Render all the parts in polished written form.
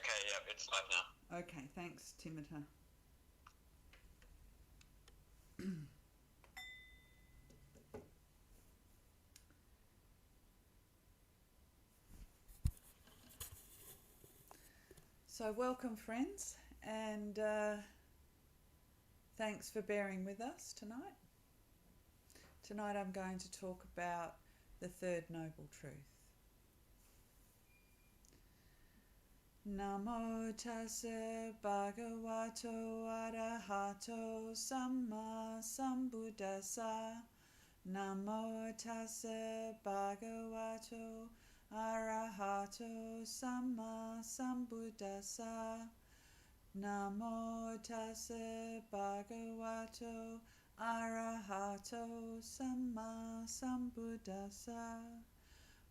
Okay, yeah, it's live now. Okay, thanks, Timothy. So, welcome, friends, and thanks for bearing with us tonight. Tonight, I'm going to talk about the third noble truth. Namo tassa bhagavato arahato samma sambuddhassa. Namo tassa bhagavato arahato samma sambuddhassa. Namo tassa bhagavato arahato samma sambuddhassa.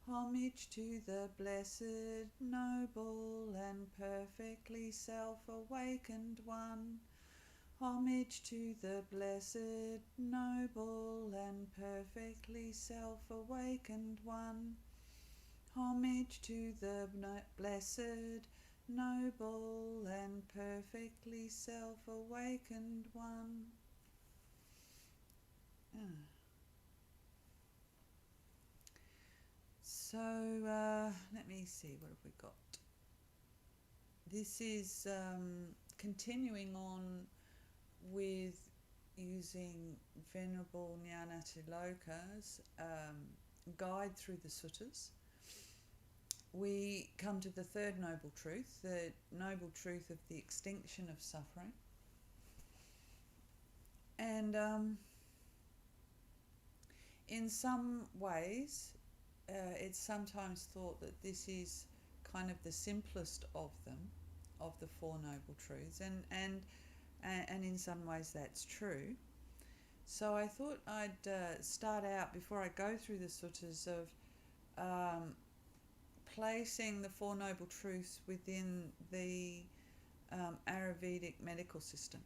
Homage to the blessed, noble and perfectly self-awakened one. Homage to the blessed, noble and perfectly self-awakened one. Homage to the blessed, noble and perfectly self-awakened one. So, let me see, what have we got? This is continuing on with using Venerable Nyanatiloka's guide through the Suttas. We come to the third noble truth, the noble truth of the extinction of suffering. And in some ways, it's sometimes thought that this is kind of the simplest of them, of the Four Noble Truths, and in some ways that's true. So I thought I'd start out, before I go through the suttas, of placing the Four Noble Truths within the Ayurvedic medical system.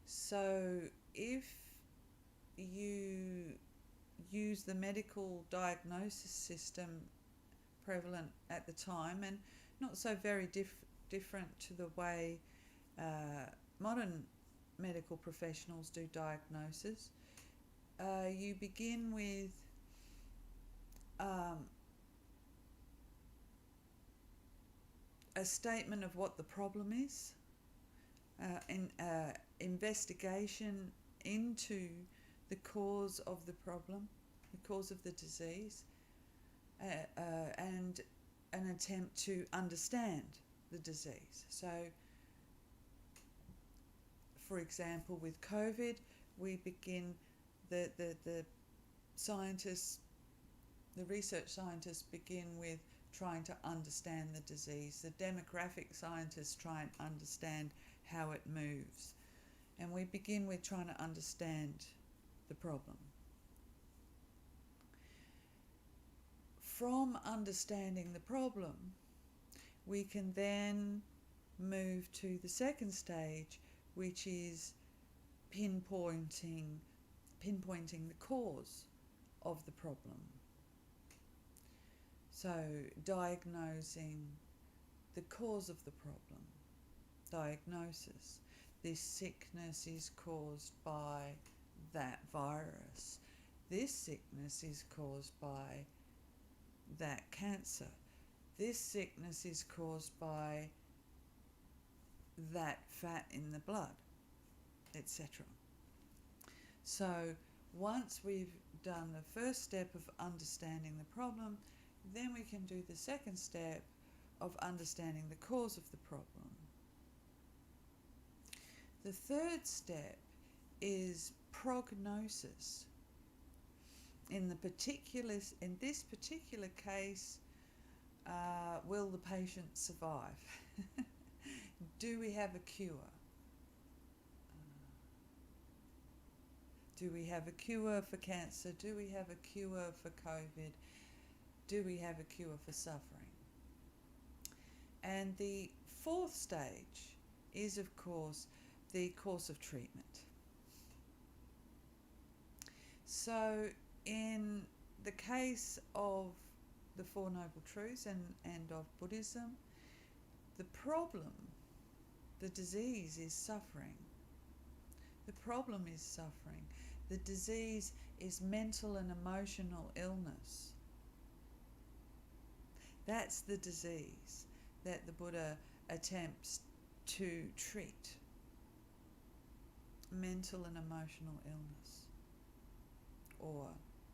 So if you use the medical diagnosis system prevalent at the time, and not so very different to the way modern medical professionals do diagnosis, you begin with a statement of what the problem is, investigation into the cause of the problem, the cause of the disease, and an attempt to understand the disease. So, for example, with COVID, we begin, the scientists, the research scientists begin with trying to understand the disease. The demographic scientists try and understand how it moves. And we begin with trying to understand the problem. From understanding the problem, we can then move to the second stage, which is pinpointing the cause of the problem. So, diagnosing the cause of the problem. Diagnosis. This sickness is caused by that virus. This sickness is caused by that cancer. This sickness is caused by that fat in the blood, etc. So once we've done the first step of understanding the problem, then we can do the second step of understanding the cause of the problem. The third step is prognosis. In this particular case, will the patient survive? Do we have a cure? Do we have a cure for cancer? Do we have a cure for COVID? Do we have a cure for suffering? And the fourth stage is, of course, the course of treatment. So in the case of the Four Noble Truths and of Buddhism, The problem, the disease is suffering. The problem is suffering. The disease is mental and emotional illness. That's the disease that the Buddha attempts to treat. Mental and emotional illness or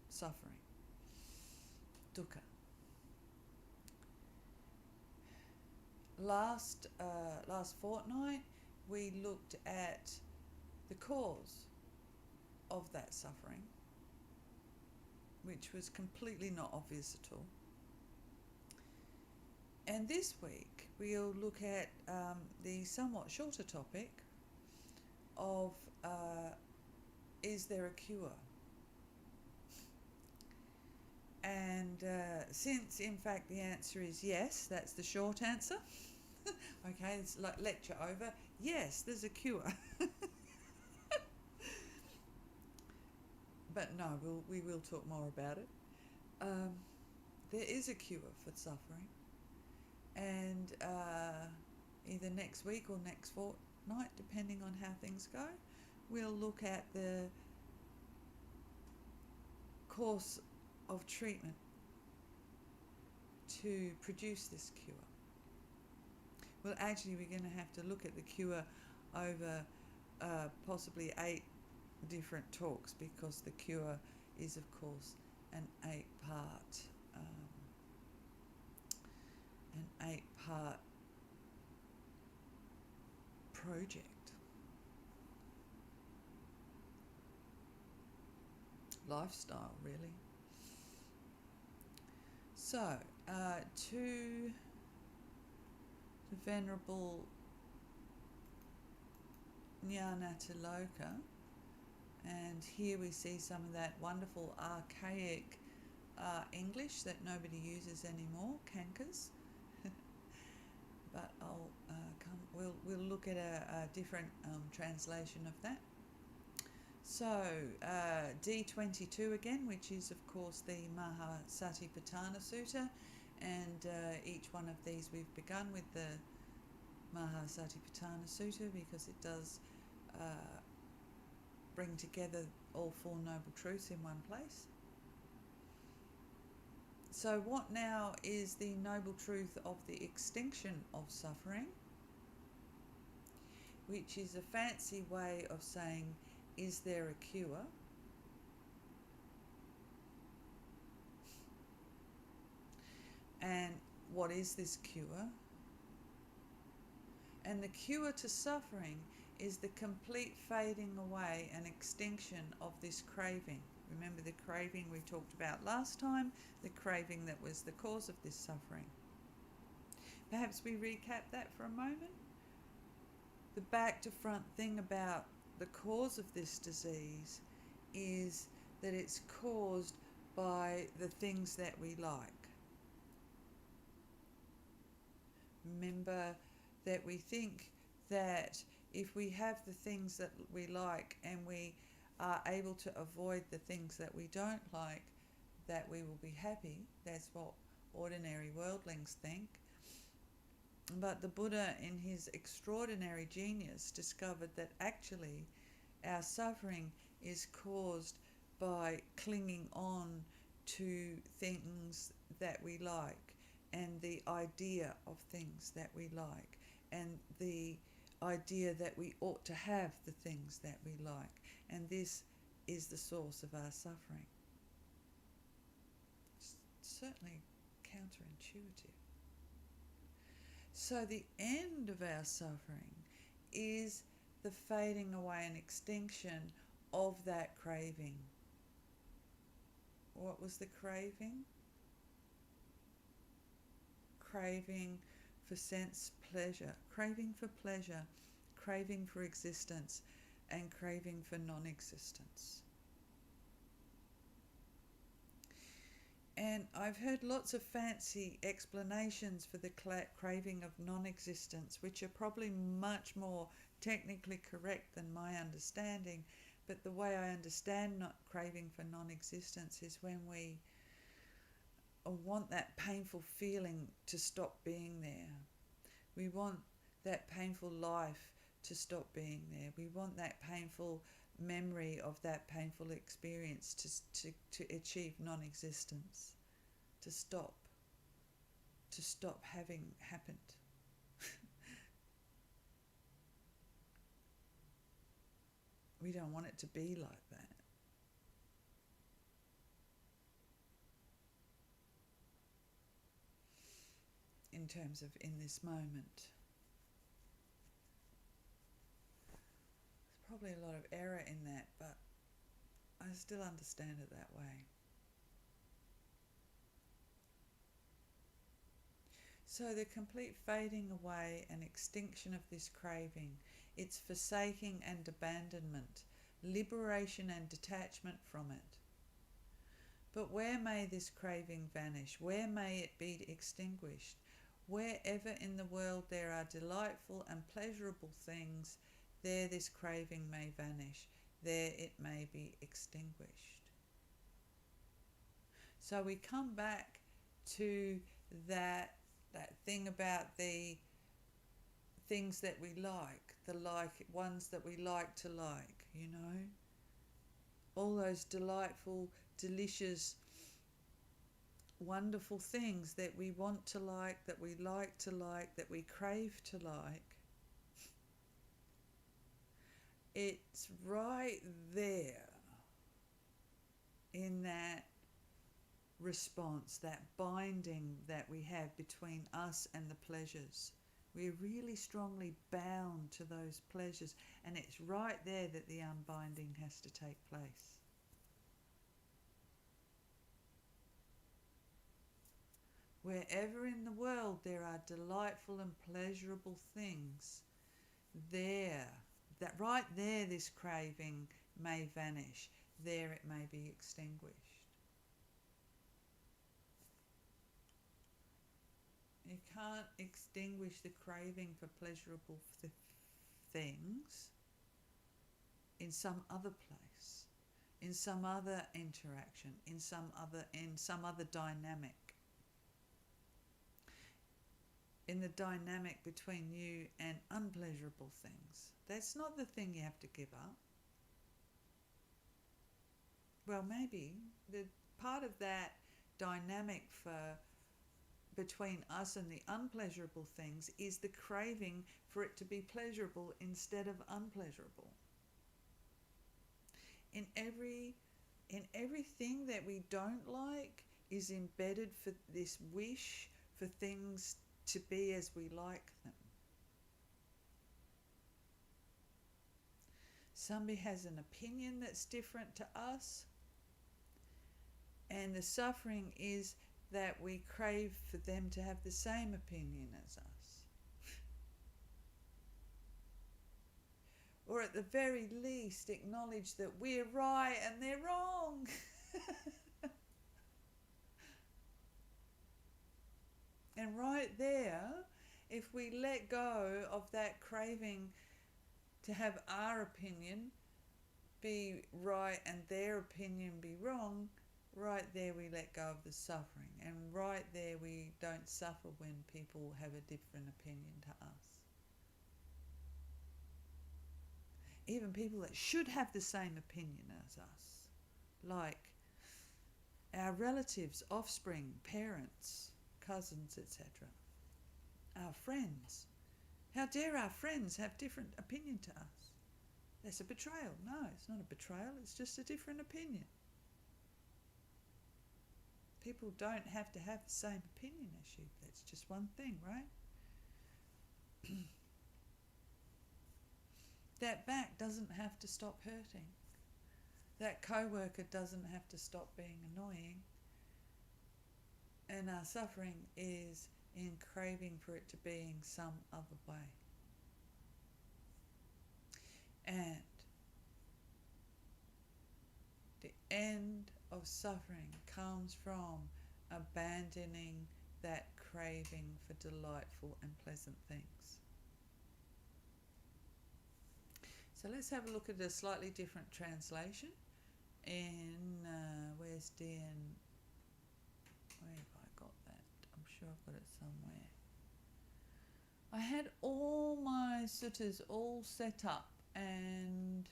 suffering. Dukkha. Last fortnight we looked at the cause of that suffering, which was completely not obvious at all. And this week we'll look at the somewhat shorter topic of is there a cure? And since in fact the answer is yes, that's the short answer. Okay, it's like lecture over. Yes, there's a cure. But no, we will talk more about it. There is a cure for suffering, and either next week or next fortnight, depending on how things go, we'll look at the course of treatment to produce this cure. Well, actually, we're going to have to look at the cure over possibly 8 different talks, because the cure is, of course, an 8-part project, lifestyle, really. So, to the venerable Nyanatiloka, and here we see some of that wonderful archaic English that nobody uses anymore, cankers. But we'll look at a different translation of that. So D22 again, which is of course the Mahasatipatthana Sutta, and each one of these we've begun with the Mahasatipatthana Sutta because it does bring together all 4 noble truths in one place. So what now is the noble truth of the extinction of suffering, which is a fancy way of saying, is there a cure? And what is this cure? And the cure to suffering is the complete fading away and extinction of this craving. Remember the craving we talked about last time, the craving that was the cause of this suffering. Perhaps we recap that for a moment. The back to front thing about the cause of this disease is that it's caused by the things that we like. Remember that we think that if we have the things that we like and we are able to avoid the things that we don't like, that we will be happy. That's what ordinary worldlings think. But the Buddha, in his extraordinary genius, discovered that actually our suffering is caused by clinging on to things that we like, and the idea of things that we like, and the idea that we ought to have the things that we like. And this is the source of our suffering. It's certainly counterintuitive. So the end of our suffering is the fading away and extinction of that craving. What was the craving? Craving for sense pleasure, craving for pleasure, craving for existence, and craving for non-existence. And I've heard lots of fancy explanations for the craving of non-existence, which are probably much more technically correct than my understanding. But the way I understand not craving for non-existence is when we want that painful feeling to stop being there. We want that painful life to stop being there. We want that painful memory of that painful experience to achieve non-existence, to stop having happened. We don't want it to be like that. In terms of in this moment. There's probably a lot of error in that, but I still understand it that way. So the complete fading away and extinction of this craving, its forsaking and abandonment, liberation and detachment from it. But where may this craving vanish? Where may it be extinguished? Wherever in the world there are delightful and pleasurable things, there this craving may vanish, there it may be extinguished. So we come back to that thing about the things that we like, the ones that we like to like, all those delightful, delicious, wonderful things that we want to like, that we like to like, that we crave to like. It's right there in that response, that binding that we have between us and the pleasures. We're really strongly bound to those pleasures, and it's right there that the unbinding has to take place. Wherever in the world there are delightful and pleasurable things, right there this craving may vanish, there it may be extinguished. You can't extinguish the craving for pleasurable things in some other place, in some other interaction, in some other dynamic. In the dynamic between you and unpleasurable things. That's not the thing you have to give up. Well, maybe the part of that dynamic between us and the unpleasurable things is the craving for it to be pleasurable instead of unpleasurable. In everything that we don't like is embedded for this wish for things to be as we like them. Somebody has an opinion that's different to us, and the suffering is that we crave for them to have the same opinion as us. Or at the very least acknowledge that we're right and they're wrong. And right there, if we let go of that craving to have our opinion be right and their opinion be wrong, right there we let go of the suffering. And right there we don't suffer when people have a different opinion to us. Even people that should have the same opinion as us, like our relatives, offspring, parents, cousins, etc. Our friends. How dare our friends have different opinion to us? That's a betrayal. No, it's not a betrayal, it's just a different opinion. People don't have to have the same opinion as you. That's just one thing, right? That back doesn't have to stop hurting. That co-worker doesn't have to stop being annoying. And our suffering is in craving for it to be in some other way. And the end of suffering comes from abandoning that craving for delightful and pleasant things. So let's have a look at a slightly different translation. Where's DN? Where have I got that? I'm sure I've got it somewhere. I had all my suttas all set up, and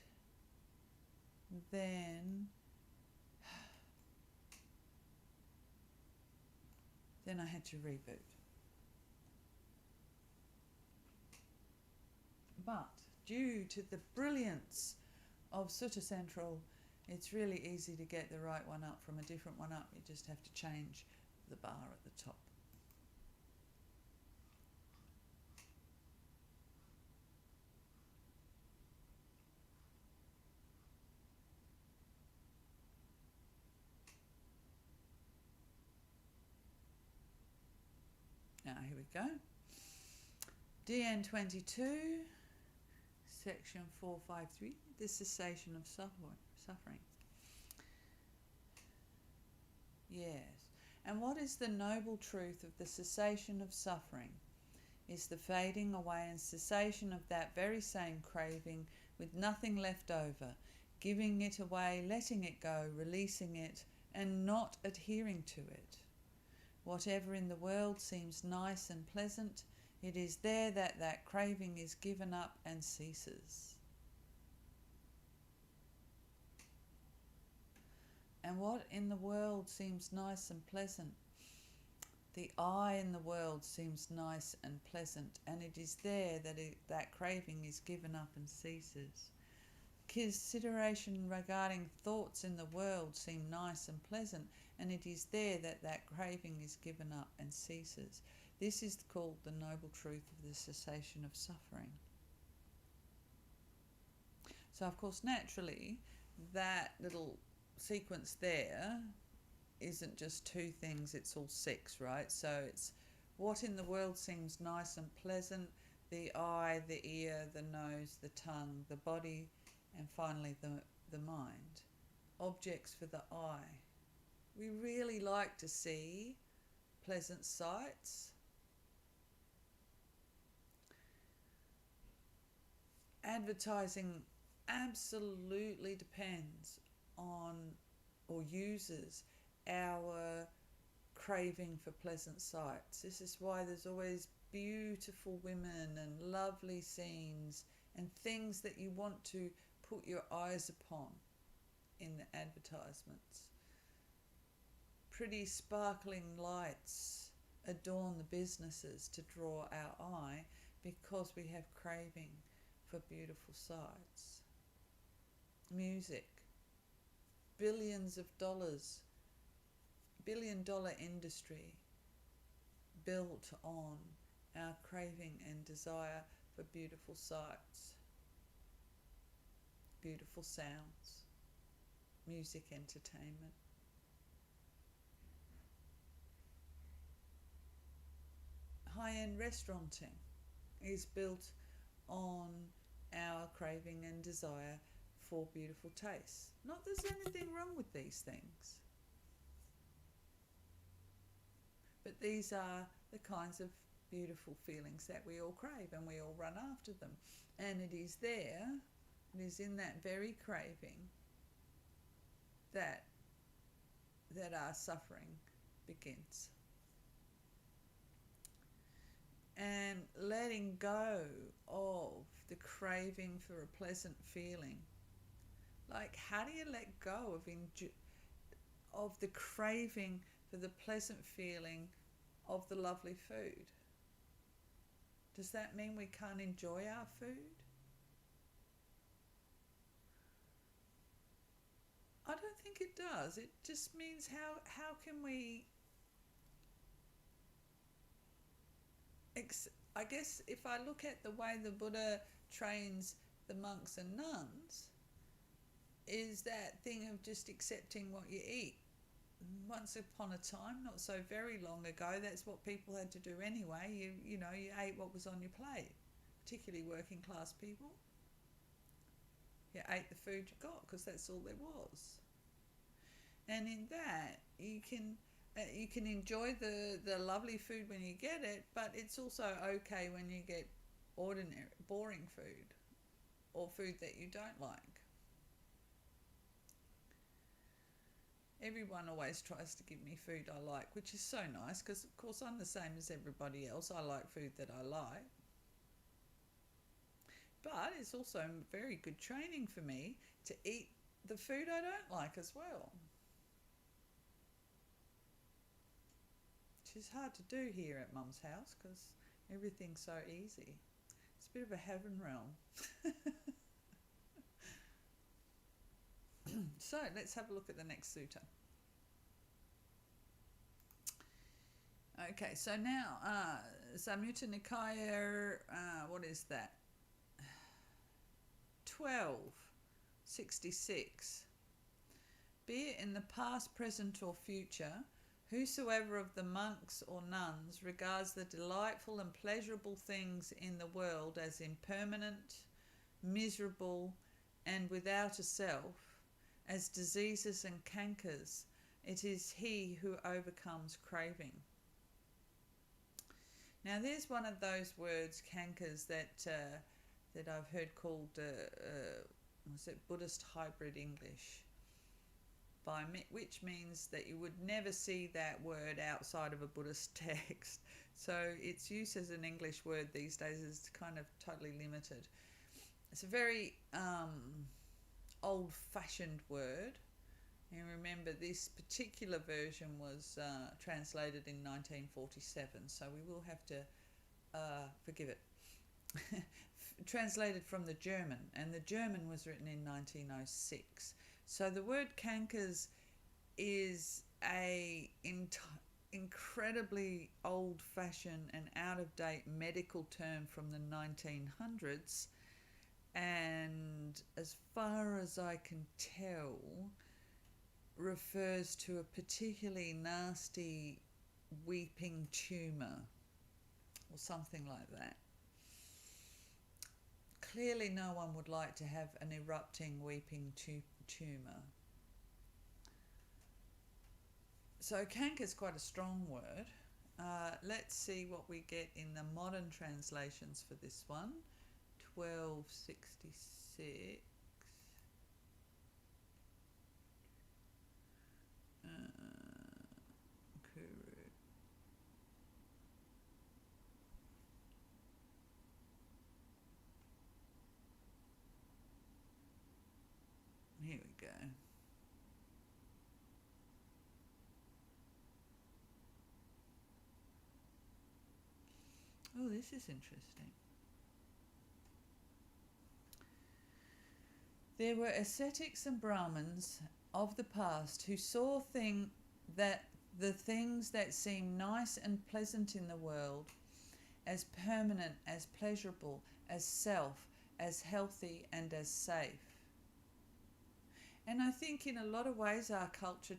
then I had to reboot. But due to the brilliance of Sutta Central, it's really easy to get the right one up from a different one up. You just have to change the bar at the top. Now here we go. DN 22, section 453, the cessation of suffering. Yes. And what is the noble truth of the cessation of suffering? Is the fading away and cessation of that very same craving with nothing left over, giving it away, letting it go, releasing it, and not adhering to it. Whatever in the world seems nice and pleasant, it is there that that craving is given up and ceases. And what in the world seems nice and pleasant? The I in the world seems nice and pleasant, and it is there that that craving is given up and ceases. Consideration regarding thoughts in the world seem nice and pleasant, and it is there that that craving is given up and ceases. This is called the noble truth of the cessation of suffering. So, of course, naturally, that little sequence there isn't just two things, it's all six, right? So it's what in the world seems nice and pleasant, the eye, the ear, the nose, the tongue, the body, and finally the mind. Objects for the eye. We really like to see pleasant sights. Advertising absolutely depends on or uses our craving for pleasant sights. This is why there's always beautiful women and lovely scenes and things that you want to put your eyes upon in the advertisements. Pretty sparkling lights adorn the businesses to draw our eye because we have craving for beautiful sights. Music, billions of dollars, billion-dollar industry built on our craving and desire for beautiful sights, beautiful sounds, music, entertainment. High-end restauranting is built on our craving and desire for beautiful tastes. Not that there's anything wrong with these things, but these are the kinds of beautiful feelings that we all crave, and we all run after them. And it is there, it is in that very craving that our suffering begins. And letting go of the craving for a pleasant feeling. Like, how do you let go of the craving for the pleasant feeling of the lovely food? Does that mean we can't enjoy our food? I don't think it does. It just means how can we... I guess if I look at the way the Buddha trains the monks and nuns, is that thing of just accepting what you eat. Once upon a time, not so very long ago, that's what people had to do anyway. You ate what was on your plate, particularly working class people. You ate the food you got because that's all there was. And in that, you can enjoy the lovely food when you get it, but it's also okay when you get ordinary, boring food or food that you don't like. Everyone always tries to give me food I like, which is so nice because, of course, I'm the same as everybody else. I like food that I like. But it's also very good training for me to eat the food I don't like as well. Which is hard to do here at Mum's house because everything's so easy. It's a bit of a heaven realm. So let's have a look at the next sutta. Okay, so now Samyutta Nikaya, what is that? 1266. Be it in the past, present, or future, whosoever of the monks or nuns regards the delightful and pleasurable things in the world as impermanent, miserable, and without a self, as diseases and cankers, it is he who overcomes craving. Now there's one of those words, cankers, that I've heard called Buddhist hybrid English, which means that you would never see that word outside of a Buddhist text. So its use as an English word these days is kind of totally limited. It's a very old-fashioned word. And remember, this particular version was translated in 1947, so we will have to forgive it. Translated from the German, and the German was written in 1906. So the word cankers is a incredibly old-fashioned and out-of-date medical term from the 1900s, and as far as I can tell, refers to a particularly nasty weeping tumour or something like that. Clearly no one would like to have an erupting weeping tumour. So canker is quite a strong word. Let's see what we get in the modern translations for this one. 1266. Kuru. Here we go. Oh, this is interesting. There were ascetics and Brahmins of the past who saw the things that seem nice and pleasant in the world as permanent, as pleasurable, as self, as healthy, and as safe. And I think in a lot of ways our culture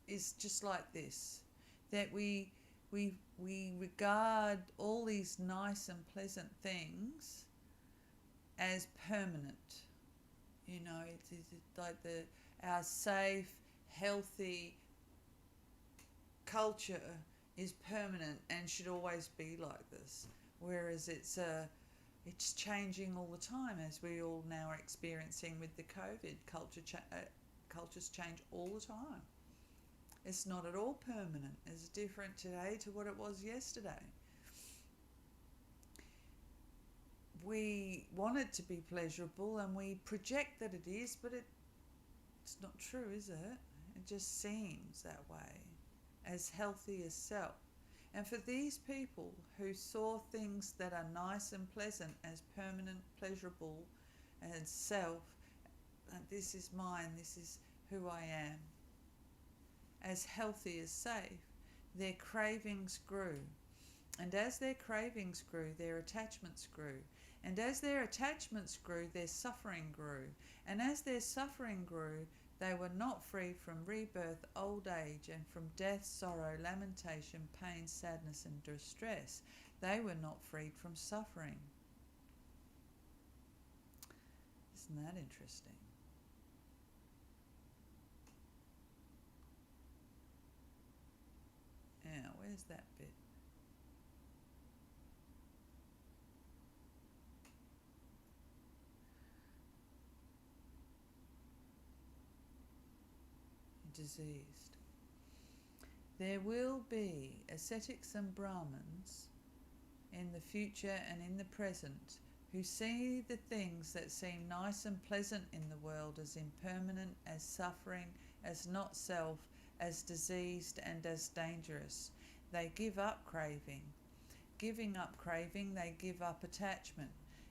is just like this, that we regard all these nice and pleasant things as permanent. You know, it's like our safe, healthy culture is permanent and should always be like this. Whereas it's changing all the time, as we all now are experiencing with the COVID. Cultures change all the time. It's not at all permanent. It's different today to what it was yesterday. We want it to be pleasurable and we project that it is, but it's not true, is it? It just seems that way, as healthy as self. And for these people who saw things that are nice and pleasant as permanent, pleasurable, and self, this is mine, this is who I am, as healthy as safe, their cravings grew. And as their cravings grew, their attachments grew. And as their attachments grew, their suffering grew. And as their suffering grew, they were not free from rebirth, old age, and from death, sorrow, lamentation, pain, sadness, and distress. They were not freed from suffering. Isn't that interesting? Now, where's that bit? Diseased. There will be ascetics and Brahmins in the future and in the present who see the things that seem nice and pleasant in the world as impermanent, as suffering, as not self, as diseased and as dangerous. They give up craving. Giving up craving, they give up attachment.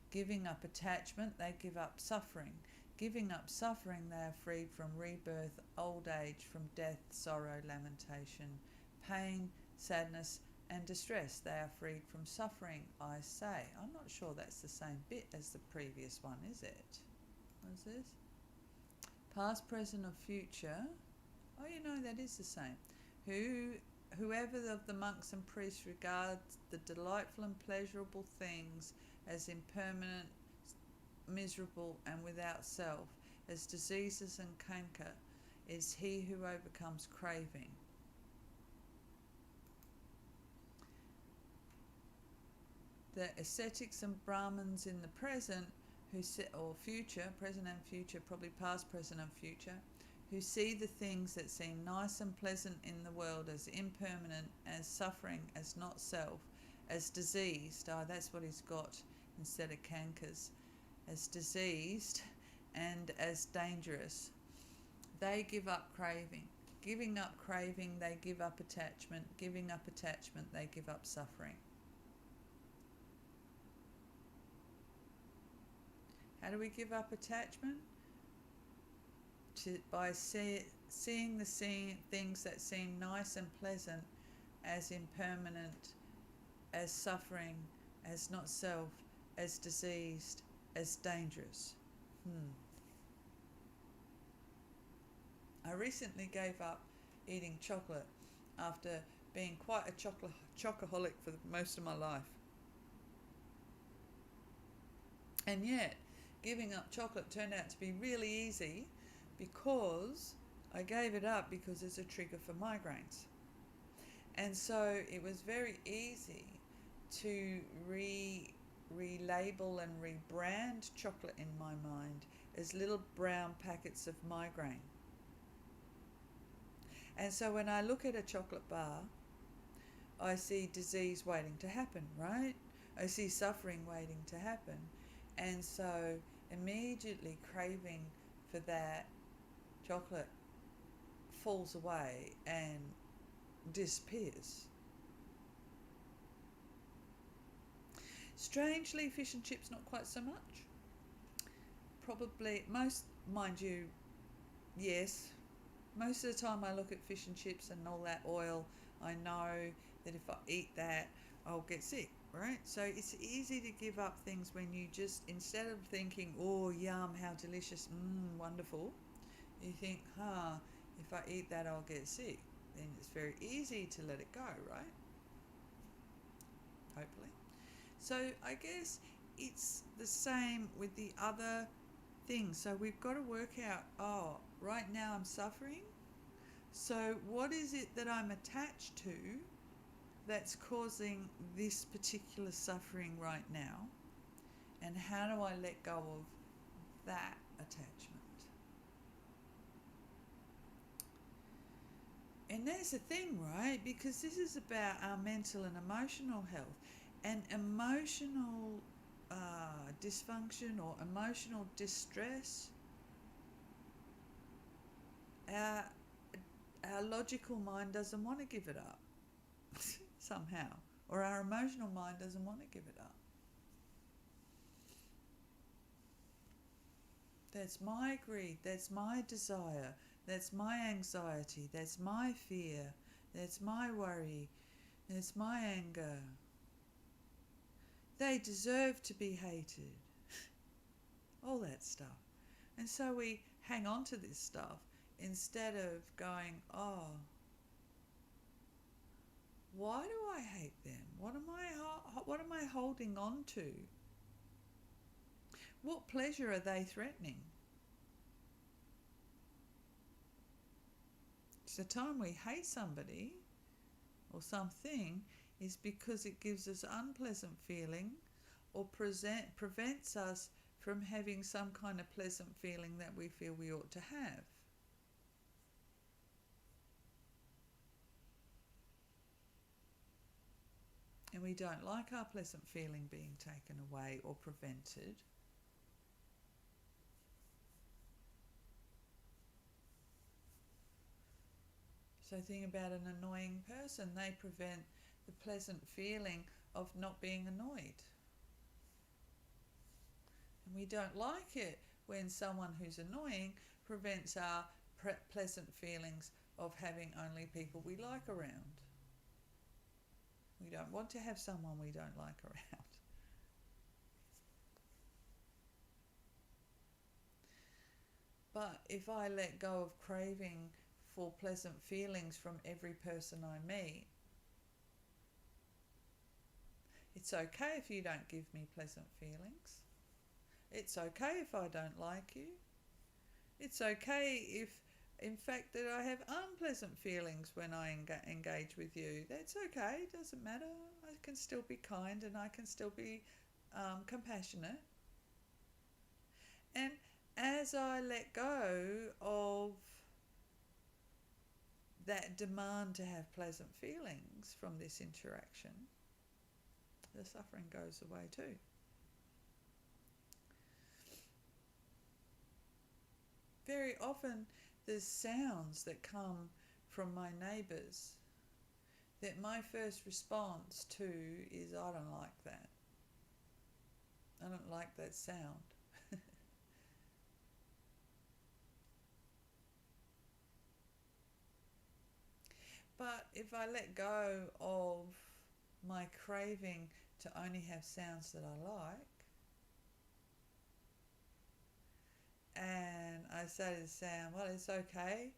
Giving up attachment, they give up suffering. Giving up suffering, they are freed from rebirth, old age, from death, sorrow, lamentation, pain, sadness, and distress. They are freed from suffering, I say. I'm not sure that's the same bit as the previous one, is it? What is this? Past, present, or future. Oh, that is the same. Whoever of the monks and priests regards the delightful and pleasurable things as impermanent, miserable, and without self, as diseases and canker, is he who overcomes craving. The ascetics and Brahmins in the present, or future, present and future, probably past, present, and future, who see the things that seem nice and pleasant in the world as impermanent, as suffering, as not self, as diseased. Oh, that's what he's got instead of cankers. As diseased and as dangerous. They give up craving. Giving up craving, they give up attachment. Giving up attachment, they give up suffering. How do we give up attachment? By seeing the things that seem nice and pleasant as impermanent, as suffering, as not self, as diseased, as dangerous. I recently gave up eating chocolate after being quite a chocoholic for most of my life. And yet, giving up chocolate turned out to be really easy because I gave it up because it's a trigger for migraines. And so it was very easy to relabel and rebrand chocolate in my mind as little brown packets of migraine. And so when I look at a chocolate bar, I see disease waiting to happen, right? I see suffering waiting to happen. And so immediately craving for that chocolate falls away and disappears. Strangely, fish and chips not quite so much. Probably, mind you, yes, most of the time I look at fish and chips and all that oil, I know that if I eat that, I'll get sick, right? So it's easy to give up things when you just, instead of thinking, oh, yum, how delicious, wonderful, you think, if I eat that, I'll get sick. Then it's very easy to let it go, right? Hopefully. So I guess it's the same with the other things. So we've got to work out, right now I'm suffering. So what is it that I'm attached to that's causing this particular suffering right now? And how do I let go of that attachment? And there's the thing, right? Because this is about our mental and emotional health. And emotional dysfunction or emotional distress, our logical mind doesn't want to give it up somehow, or our emotional mind doesn't want to give it up. That's my greed, that's my desire, that's my anxiety, that's my fear, that's my worry, that's my anger. They deserve to be hated. All that stuff. And so we hang on to this stuff instead of going, why do I hate them? What am I holding on to? What pleasure are they threatening? It's the time we hate somebody or something is because it gives us unpleasant feeling or prevents us from having some kind of pleasant feeling that we feel we ought to have. and we don't like our pleasant feeling being taken away or prevented, so think about an annoying person. They prevent the pleasant feeling of not being annoyed. And we don't like it when someone who's annoying prevents our pleasant feelings of having only people we like around. We don't want to have someone we don't like around. But if I let go of craving for pleasant feelings from every person I meet, it's okay if you don't give me pleasant feelings. It's okay if I don't like you. It's okay if, in fact, that I have unpleasant feelings when I engage with you. That's okay. It doesn't matter. I can still be kind and I can still be compassionate. And as I let go of that demand to have pleasant feelings from this interaction, the suffering goes away too. Very often there's sounds that come from my neighbours that my first response to is, I don't like that. I don't like that sound. But if I let go of my craving to only have sounds that I like, and I say to the sound, well, it's okay.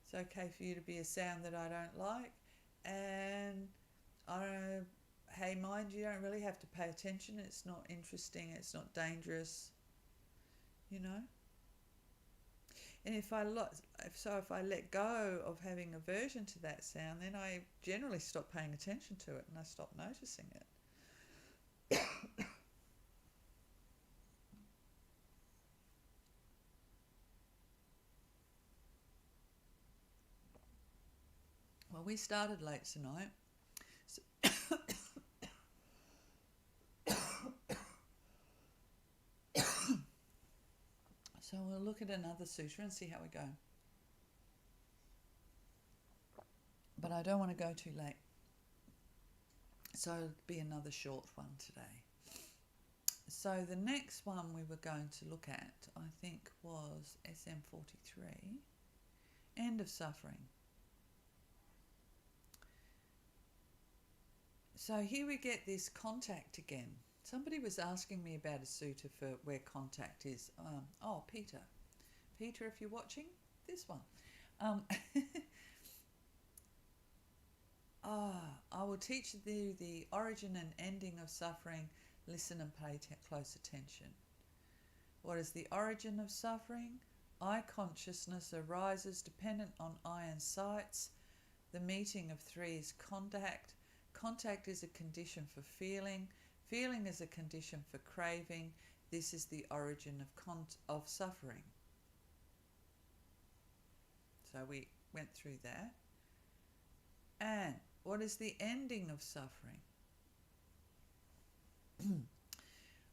It's okay for you to be a sound that I don't like. And hey, mind, you don't really have to pay attention. It's not interesting. It's not dangerous. You know? And if I let go of having aversion to that sound, then I generally stop paying attention to it and I stop noticing it. Well, we started late tonight. So we'll look at another sutra and see how we go. But I don't want to go too late. So it'll be another short one today. So the next one we were going to look at, I think, was SM43, End of Suffering. So here we get this contact again. Somebody was asking me about a sutta for where contact is. Peter. Peter, if you're watching, this one. I will teach you the origin and ending of suffering. Listen and pay close attention. What is the origin of suffering? I consciousness arises dependent on I and sights. The meeting of three is contact. Contact is a condition for feeling. Feeling is a condition for craving. This is the origin of suffering. So we went through that. And what is the ending of suffering?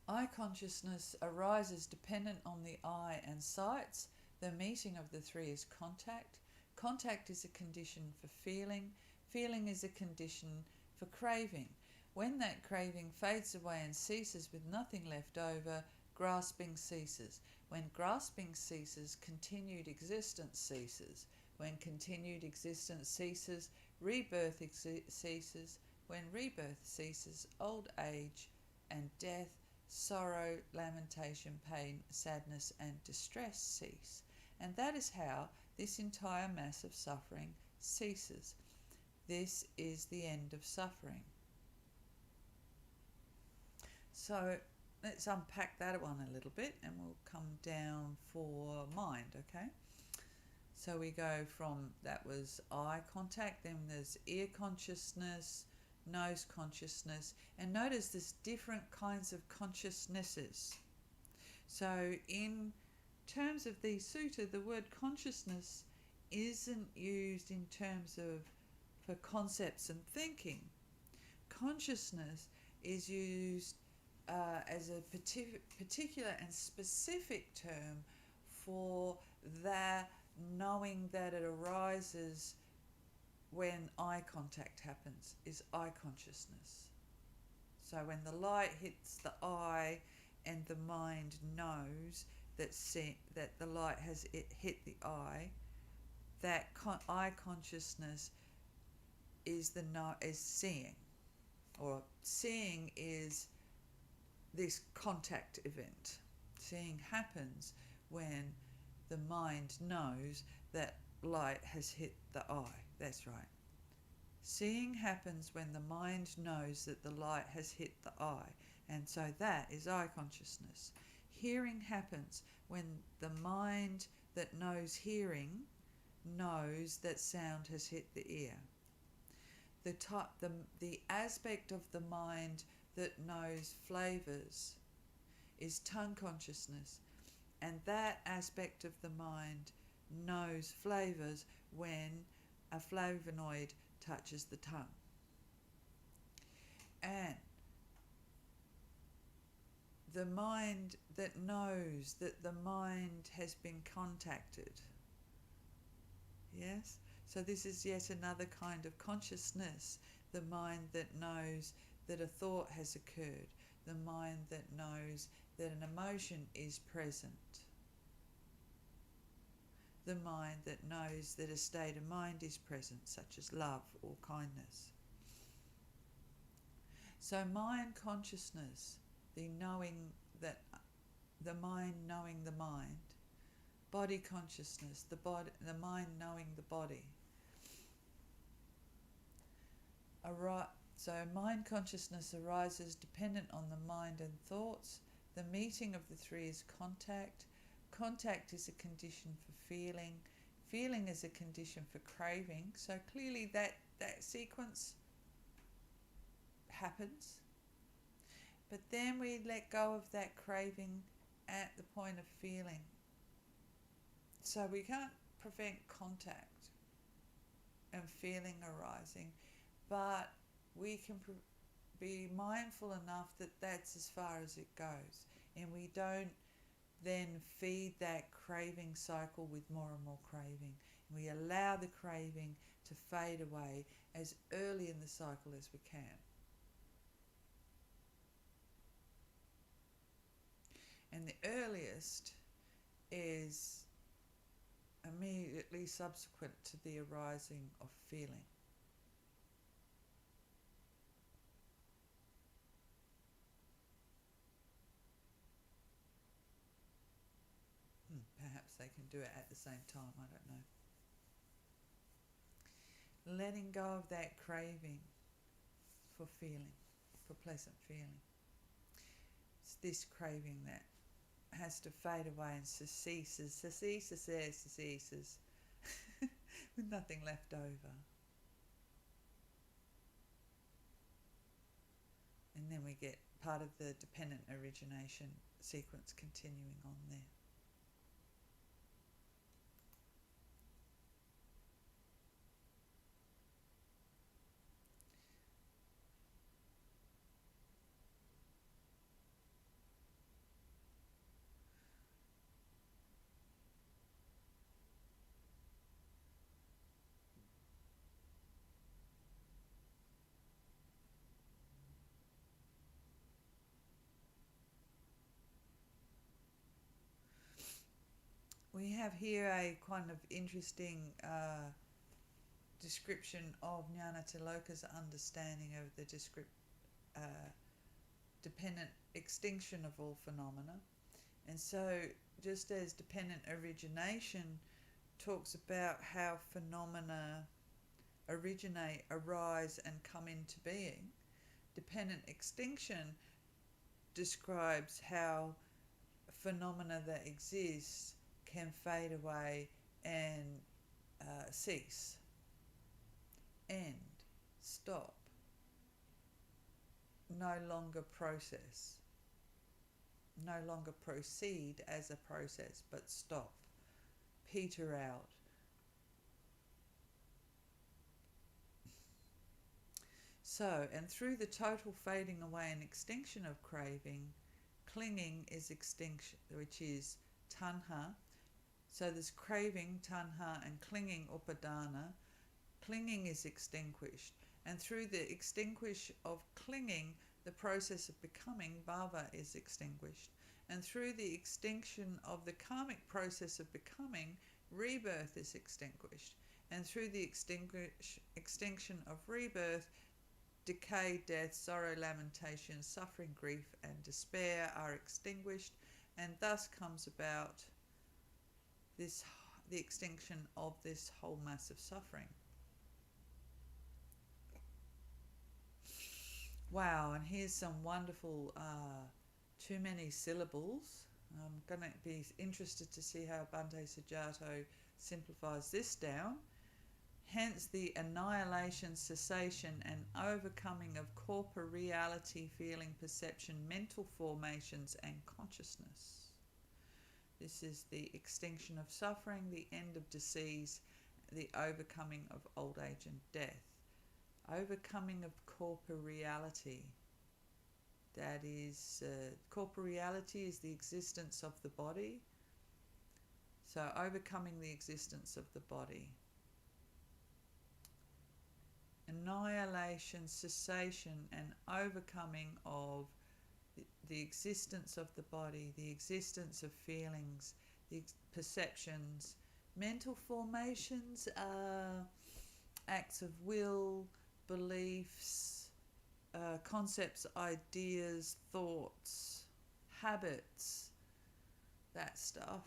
I consciousness arises dependent on the I and sights. The meeting of the three is contact. Contact is a condition for feeling. Feeling is a condition for craving. When that craving fades away and ceases with nothing left over, grasping ceases. When grasping ceases, continued existence ceases. When continued existence ceases, rebirth ceases. When rebirth ceases, old age and death, sorrow, lamentation, pain, sadness and distress cease. And that is how this entire mass of suffering ceases. This is the end of suffering. So let's unpack that one a little bit and we'll come down for mind, okay? So we go from, that was eye contact, then there's ear consciousness, nose consciousness, and notice there's different kinds of consciousnesses. So in terms of the sutta, the word consciousness isn't used in terms of for concepts and thinking. consciousness is used as a particular and specific term for that knowing that it arises when eye contact happens, is eye consciousness. So when the light hits the eye and the mind knows that the light has hit the eye, that eye consciousness is seeing, or seeing is this contact event. Seeing happens when the mind knows that light has hit the eye. That's right. Seeing happens when the mind knows that the light has hit the eye, and so that is eye consciousness. Hearing happens when the mind that knows hearing knows that sound has hit the ear. The aspect of the mind that knows flavours is tongue consciousness, and that aspect of the mind knows flavours when a flavonoid touches the tongue. And the mind that knows that the mind has been contacted. Yes? So this is yet another kind of consciousness, the mind that knows that a thought has occurred, the mind that knows that an emotion is present, the mind that knows that a state of mind is present, such as love or kindness. So mind consciousness, the knowing that the mind knowing the mind, body consciousness, the mind knowing the body. So mind consciousness arises dependent on the mind and thoughts. The meeting of the three is contact. Contact is a condition for feeling. Feeling is a condition for craving. So clearly that sequence happens. But then we let go of that craving at the point of feeling. So we can't prevent contact and feeling arising, but we can be mindful enough that that's as far as it goes, and we don't then feed that craving cycle with more and more craving. We allow the craving to fade away as early in the cycle as we can. And the earliest is immediately subsequent to the arising of feeling. Perhaps they can do it at the same time, I don't know. Letting go of that craving for feeling, for pleasant feeling. It's this craving that has to fade away and ceases with nothing left over. And then we get part of the dependent origination sequence continuing on there. We have here a kind of interesting description of Nyanatiloka's understanding of the dependent extinction of all phenomena. And so just as dependent origination talks about how phenomena originate, arise and come into being, dependent extinction describes how phenomena that exist can fade away and cease, end, stop, no longer process, no longer proceed as a process, but stop, peter out. So, and through the total fading away and extinction of craving, clinging is extinction, which is tanha. So there's craving, tanha, and clinging, upadana. Clinging is extinguished. And through the extinguish of clinging, the process of becoming, bhava, is extinguished. And through the extinction of the karmic process of becoming, rebirth is extinguished. And through the extinction of rebirth, decay, death, sorrow, lamentation, suffering, grief, and despair are extinguished, and thus comes about the extinction of this whole mass of suffering. Wow, and here's some wonderful, too many syllables. I'm going to be interested to see how Bhante Sujato simplifies this down. Hence the annihilation, cessation, and overcoming of corporeality, feeling, perception, mental formations, and consciousness. This is the extinction of suffering, the end of disease, the overcoming of old age and death. Overcoming of corporeality. That is, corporeality is the existence of the body. So overcoming the existence of the body. Annihilation, cessation, and overcoming of the existence of the body, the existence of feelings, the perceptions. Mental formations are acts of will, beliefs, concepts, ideas, thoughts, habits, that stuff.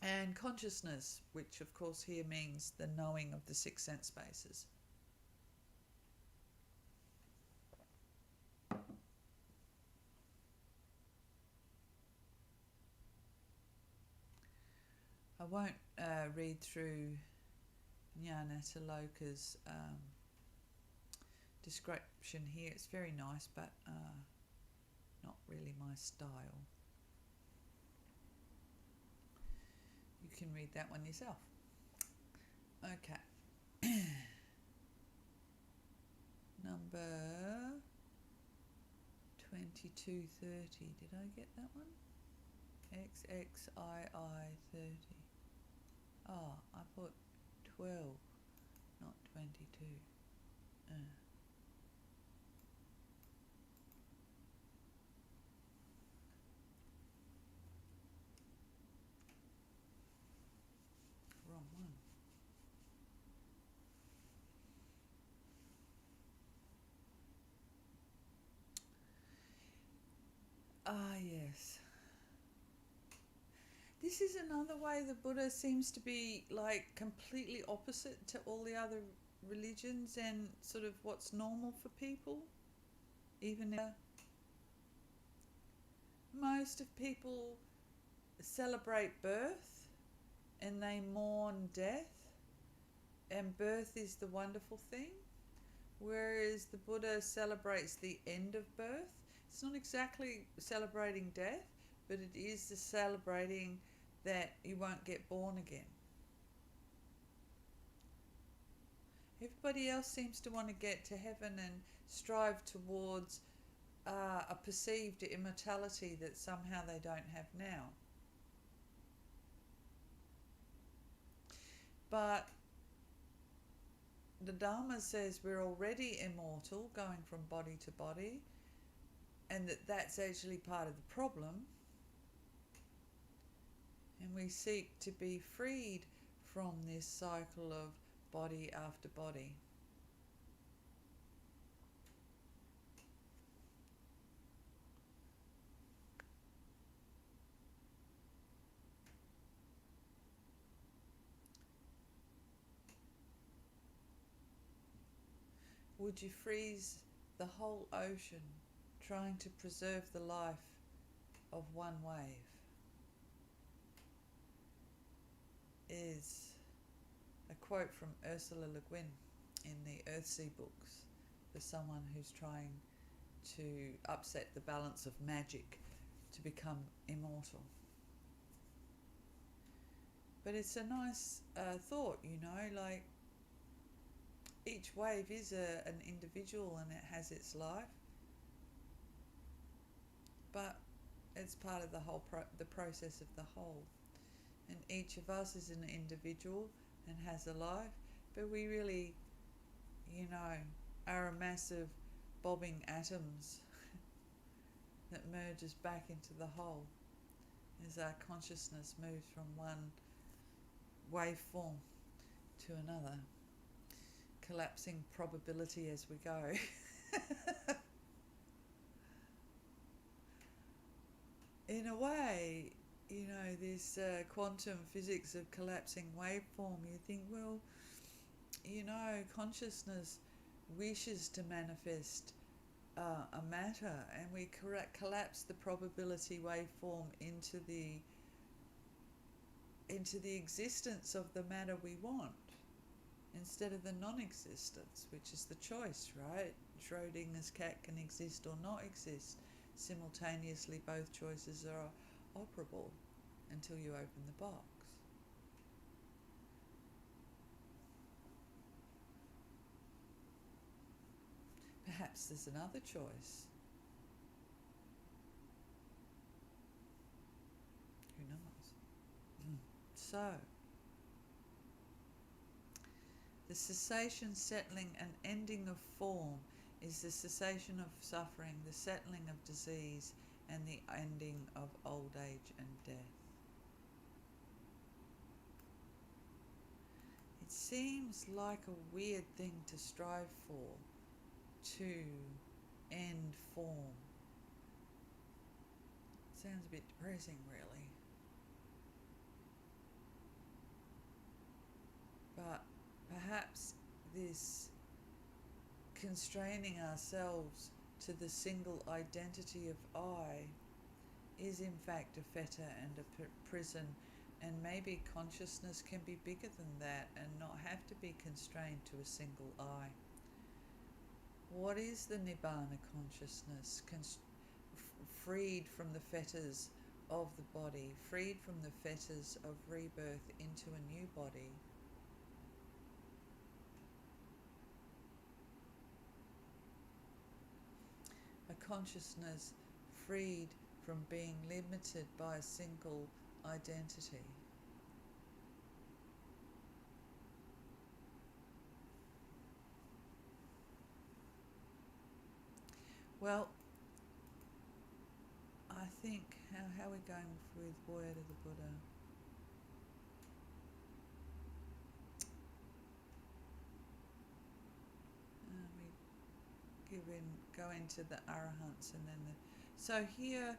And consciousness, which of course here means the knowing of the six sense spaces. I won't read through Nyanatiloka's description here. It's very nice, but not really my style. You can read that one yourself. Okay. Number 2230. Did I get that one? XXII 30. Oh, I put 12, not 22. Wrong one. Ah, yes. This is another way the Buddha seems to be like completely opposite to all the other religions and sort of what's normal for people. Even most of people celebrate birth and they mourn death, and birth is the wonderful thing, whereas the Buddha celebrates the end of birth. It's not exactly celebrating death, but it is the celebrating that you won't get born again. Everybody else seems to want to get to heaven and strive towards a perceived immortality that somehow they don't have now. But the Dhamma says we're already immortal, going from body to body, and that's actually part of the problem. And we seek to be freed from this cycle of body after body. Would you freeze the whole ocean trying to preserve the life of one wave? Is a quote from Ursula Le Guin in the Earthsea books for someone who's trying to upset the balance of magic to become immortal. But it's a nice thought, you know, like each wave is an individual and it has its life, but it's part of the whole the process of the whole. And each of us is an individual and has a life, but we really, are a massive bobbing atoms that merges back into the whole as our consciousness moves from one waveform to another, collapsing probability as we go. In a way, this quantum physics of collapsing waveform, you think, well, consciousness wishes to manifest a matter, and we collapse the probability waveform into the existence of the matter we want, instead of the non-existence, which is the choice, right? Schrodinger's cat can exist or not exist. Simultaneously, both choices are operable until you open the box. Perhaps there's another choice. Who knows? So, the cessation, settling, and ending of form is the cessation of suffering, the settling of disease, and the ending of old age and death. It seems like a weird thing to strive for, to end form. Sounds a bit depressing, really. But perhaps this constraining ourselves to the single identity of I is in fact a fetter and a prison, and maybe consciousness can be bigger than that and not have to be constrained to a single I. What is the Nibbana consciousness? Freed from the fetters of the body, freed from the fetters of rebirth into a new body. A consciousness freed from being limited by a single identity. Well, I think, how are we going with Word of the Buddha? We go into the Arahants and then so here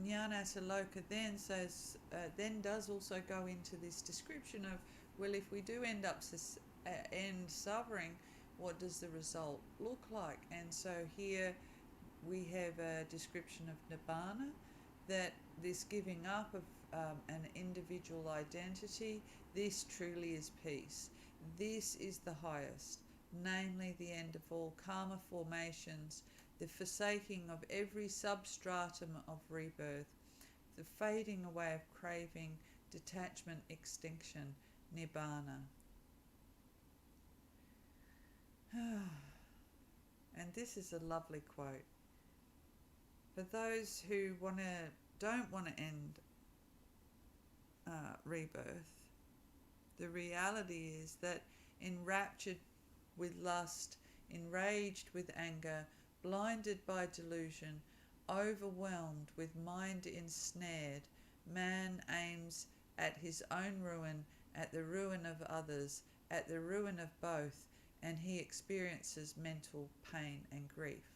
Nyanatiloka then says, then does also go into this description of, well, if we do end suffering, what does the result look like? And so here we have a description of Nibbana, that this giving up of an individual identity, this truly is peace. This is the highest, namely the end of all karma formations, the forsaking of every substratum of rebirth, the fading away of craving, detachment, extinction, Nibbana. And this is a lovely quote. For those who don't want to end rebirth, the reality is that enraptured with lust, enraged with anger, blinded by delusion, overwhelmed with mind ensnared, man aims at his own ruin, at the ruin of others, at the ruin of both, and he experiences mental pain and grief.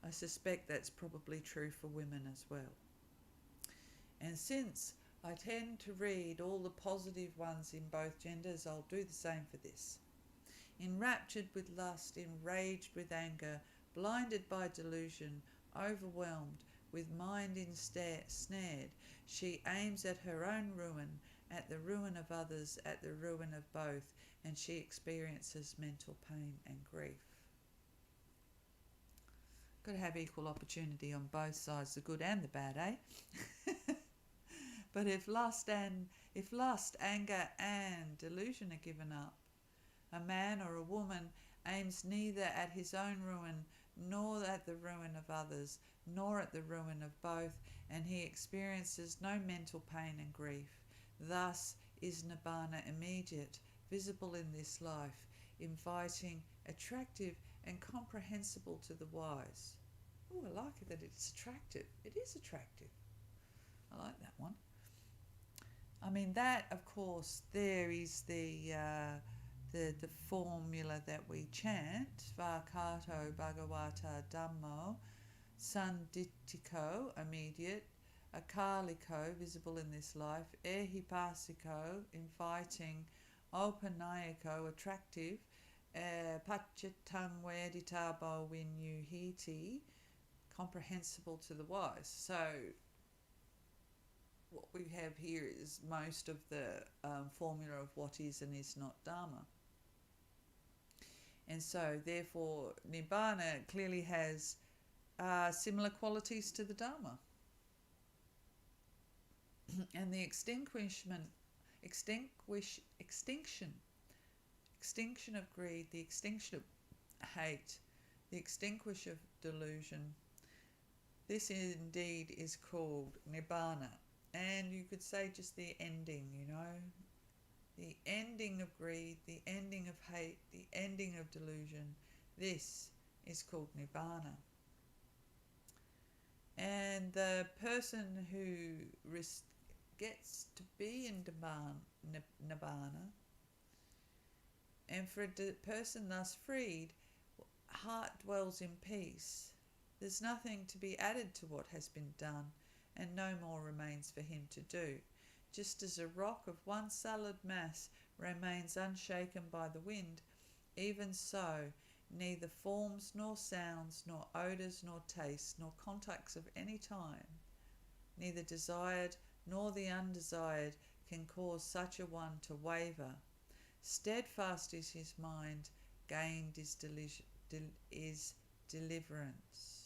I suspect that's probably true for women as well. And since I tend to read all the positive ones in both genders, I'll do the same for this. Enraptured with lust, enraged with anger, blinded by delusion, overwhelmed with mind ensnared, she aims at her own ruin, at the ruin of others, at the ruin of both, and she experiences mental pain and grief. Got to have equal opportunity on both sides, the good and the bad, eh? But if lust, anger, and delusion are given up, a man or a woman aims neither at his own ruin, nor at the ruin of others, nor at the ruin of both, and he experiences no mental pain and grief. Thus is Nibbana immediate, visible in this life, inviting, attractive, and comprehensible to the wise. Oh, I like it that it's attractive. It is attractive. I like that one. I mean, that, of course, there is the formula that we chant, Svakato Bhagavata Dhammo, Sanditiko, immediate, Akaliko, visible in this life, Ehipasiko, inviting, Opanayako, attractive, Pachatang Veditabo Vinyuhiti, comprehensible to the wise. So what we have here is most of the formula of what is and is not Dharma. And so, therefore, Nibbana clearly has similar qualities to the Dharma. And the extinction of greed, the extinction of hate, the extinction of delusion, this indeed is called Nibbana. And you could say just the ending, the ending of greed, the ending of hate, the ending of delusion. This is called Nibbana. And the person who gets to be in Nibbana, and for a person thus freed, heart dwells in peace. There's nothing to be added to what has been done, and no more remains for him to do. Just as a rock of one solid mass remains unshaken by the wind, even so neither forms nor sounds nor odours nor tastes nor contacts of any time, neither desired nor the undesired, can cause such a one to waver. Steadfast is his mind, gained is deliverance.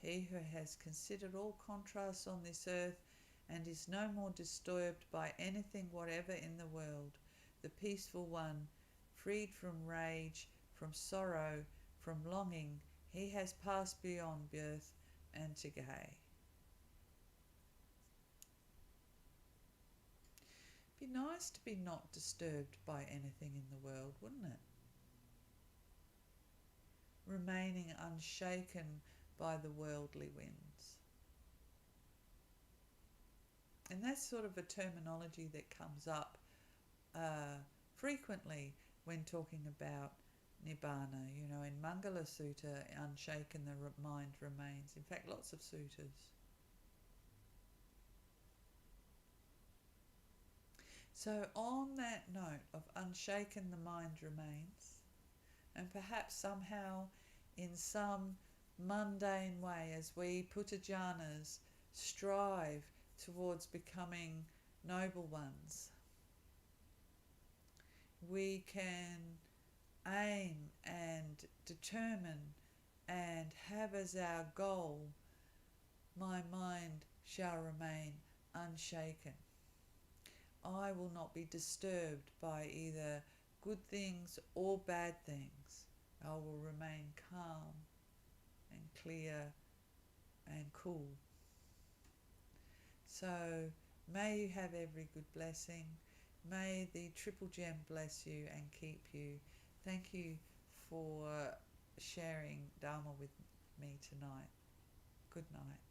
He who has considered all contrasts on this earth and is no more disturbed by anything whatever in the world, the peaceful one, freed from rage, from sorrow, from longing, he has passed beyond birth and decay. Be nice to be not disturbed by anything in the world, wouldn't it? Remaining unshaken by the worldly winds. And that's sort of a terminology that comes up frequently when talking about Nibbana. In Mangala Sutta, unshaken the mind remains. In fact, lots of suttas. So on that note of unshaken the mind remains, and perhaps somehow in some mundane way, as we puttajanas strive towards becoming noble ones, we can aim and determine and have as our goal, my mind shall remain unshaken. I will not be disturbed by either good things or bad things. I will remain calm and clear and cool. So may you have every good blessing. May the Triple Gem bless you and keep you. Thank you for sharing Dharma with me tonight. Good night.